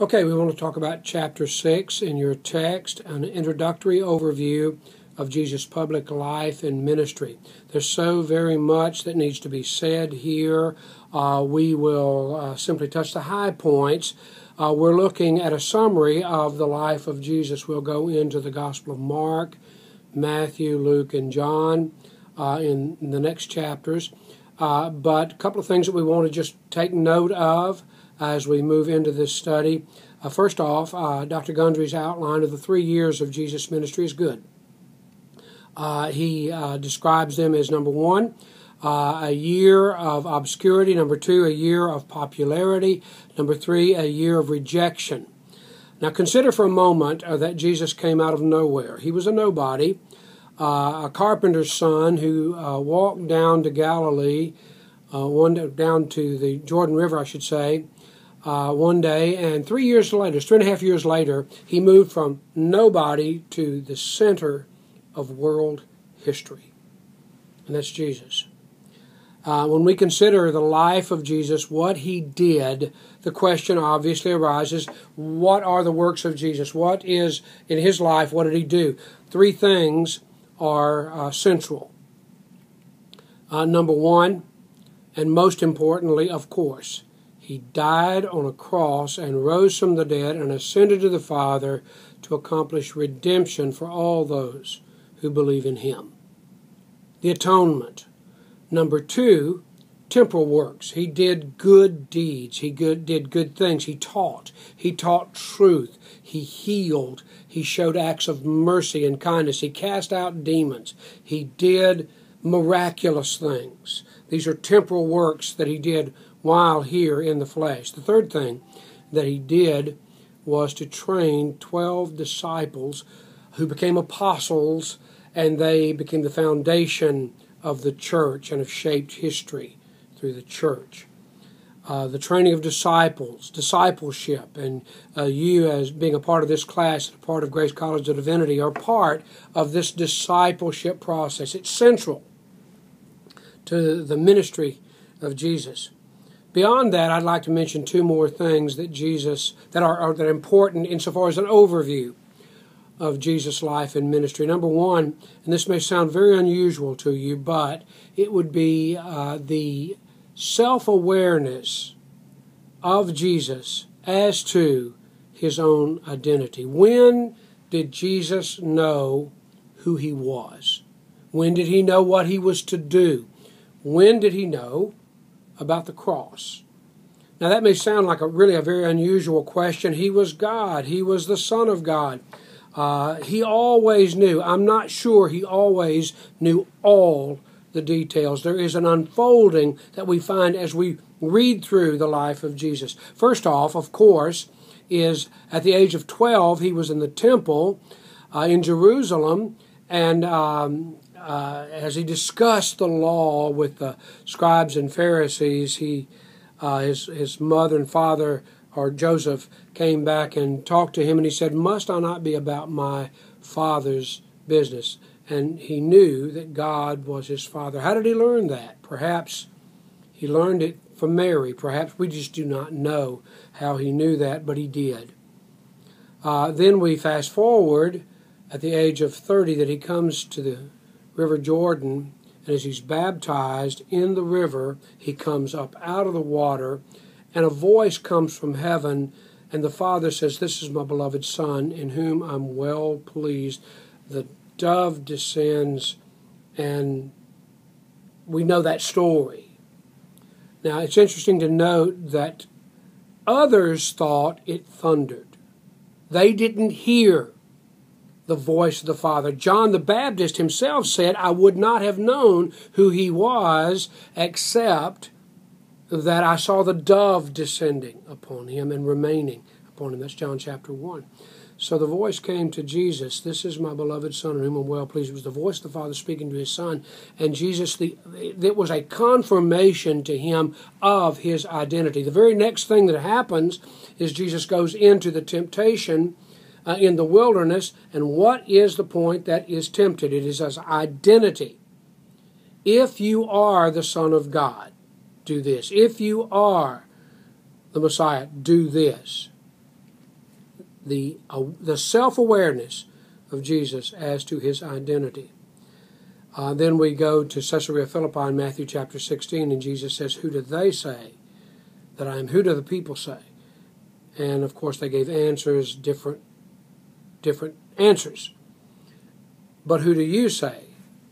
Okay, we want to talk about chapter 6 in your text, an introductory overview of Jesus' public life and ministry. There's so very much that needs to be said here. We will simply touch the high points. We're looking at a summary of the life of Jesus. We'll go into the Gospel of Mark, Matthew, Luke, and John in the next chapters. But a couple of things that we want to just take note of as we move into this study. First off, Dr. Gundry's outline of the 3 years of Jesus' ministry is good. He describes them as, number one, a year of obscurity, number two, a year of popularity, number three, a year of rejection. Now consider for a moment that Jesus came out of nowhere. He was a nobody, a carpenter's son who walked down to Galilee, down to the Jordan River, I should say, one day, and 3 years later, 3.5 years later, he moved from nobody to the center of world history. And that's Jesus. When we consider the life of Jesus, what he did, the question obviously arises, what are the works of Jesus? What is, in his life, what did he do? Three things are central. Number one, and most importantly, of course, he died on a cross and rose from the dead and ascended to the Father to accomplish redemption for all those who believe in him. The atonement. Number two, temporal works. He did good deeds. He did good things. He taught. He taught truth. He healed. He showed acts of mercy and kindness. He cast out demons. He did miraculous things. These are temporal works that he did while here in the flesh. The third thing that he did was to train 12 disciples who became apostles, and they became the foundation of the church and have shaped history through the church. The training of disciples, discipleship, and you as being a part of this class, a part of Grace College of Divinity, are part of this discipleship process. It's central to the ministry of Jesus. Beyond that, I'd like to mention two more things that are important insofar as an overview of Jesus' life and ministry. Number one, and this may sound very unusual to you, but it would be the self-awareness of Jesus as to his own identity. When did Jesus know who he was? When did he know what he was to do? When did he know about the cross? Now that may sound like a very unusual question. He was God. He was the Son of God. He always knew. I'm not sure he always knew all the details. There is an unfolding that we find as we read through the life of Jesus. First off, of course, is at the age of 12, he was in the temple in Jerusalem, and as he discussed the law with the scribes and Pharisees, his mother and father, or Joseph, came back and talked to him, and he said, "Must I not be about my Father's business?" And he knew that God was his Father. How did he learn that? Perhaps he learned it from Mary. Perhaps we just do not know how he knew that, but he did. Then we fast forward at the age of 30 that he comes to the River Jordan, and as he's baptized in the river, he comes up out of the water, and a voice comes from heaven, and the Father says, "This is my beloved Son, in whom I'm well pleased." The dove descends, and we know that story. Now, it's interesting to note that others thought it thundered. They didn't hear the voice of the Father. John the Baptist himself said, "I would not have known who he was except that I saw the dove descending upon him and remaining upon him." That's John chapter 1. So the voice came to Jesus, "This is my beloved Son, in whom I'm well pleased." It was the voice of the Father speaking to his Son. And Jesus, it was a confirmation to him of his identity. The very next thing that happens is Jesus goes into the temptation in the wilderness. And what is the point that is tempted? It is his identity. If you are the Son of God, do this. If you are the Messiah, do this. the self-awareness of Jesus as to his identity. Then we go to Caesarea Philippi in Matthew chapter 16, and Jesus says, "Who do they say that I am? Who do the people say?" And of course they gave answers, different answers. "But who do you say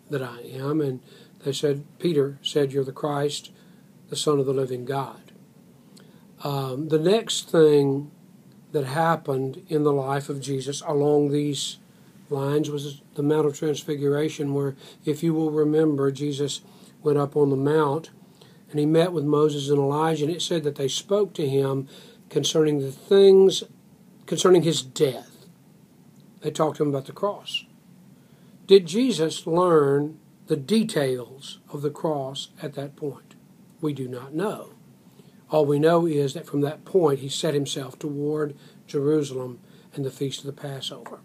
that I am?" And they said, Peter said, "You're the Christ, the Son of the living God." The next thing that happened in the life of Jesus along these lines was the Mount of Transfiguration, where, if you will remember, Jesus went up on the mount and he met with Moses and Elijah, and it said that they spoke to him concerning the things concerning his death. They talked to him about the cross. Did Jesus learn the details of the cross at that point? We do not know. All we know is that from that point he set himself toward Jerusalem and the feast of the Passover.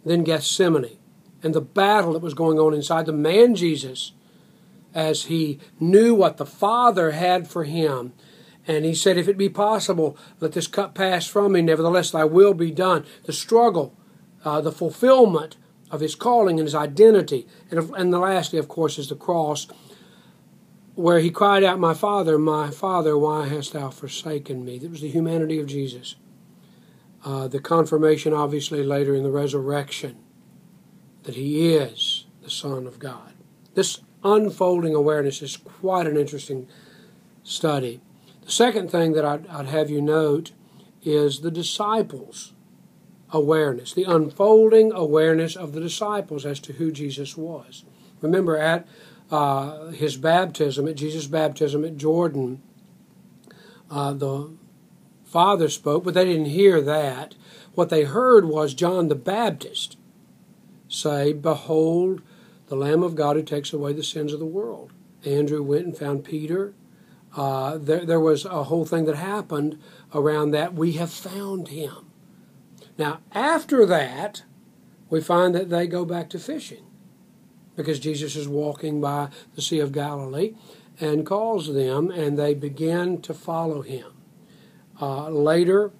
Then Gethsemane, and the battle that was going on inside the man Jesus, as he knew what the Father had for him. And he said, "If it be possible, let this cup pass from me. Nevertheless, thy will be done." The struggle, the fulfillment of his calling and his identity. And lastly, of course, is the cross, where he cried out, my Father, why hast thou forsaken me?" It was the humanity of Jesus. The confirmation, obviously, later in the resurrection, that he is the Son of God. This unfolding awareness is quite an interesting study. The second thing that I'd have you note is the disciples' awareness, the unfolding awareness of the disciples as to who Jesus was. Remember, at his baptism, at Jesus' baptism at Jordan, the Father spoke, but they didn't hear that. What they heard was John the Baptist say, "Behold, the Lamb of God who takes away the sins of the world." Andrew went and found Peter. There was a whole thing that happened around that. We have found him. Now, after that, we find that they go back to fishing, because Jesus is walking by the Sea of Galilee and calls them, and they begin to follow him. Later,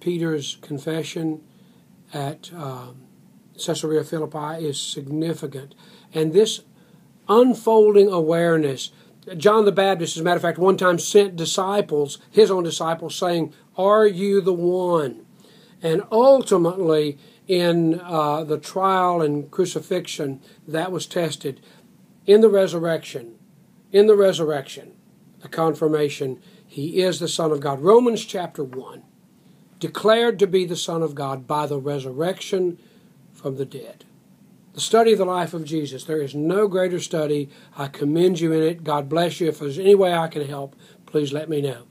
Peter's confession at Caesarea Philippi is significant. And this unfolding awareness, John the Baptist, as a matter of fact, one time sent disciples, his own disciples, saying, "Are you the one?" And ultimately, in the trial and crucifixion, that was tested. In the resurrection, the confirmation, he is the Son of God. Romans chapter 1, declared to be the Son of God by the resurrection from the dead. The study of the life of Jesus. There is no greater study. I commend you in it. God bless you. If there's any way I can help, please let me know.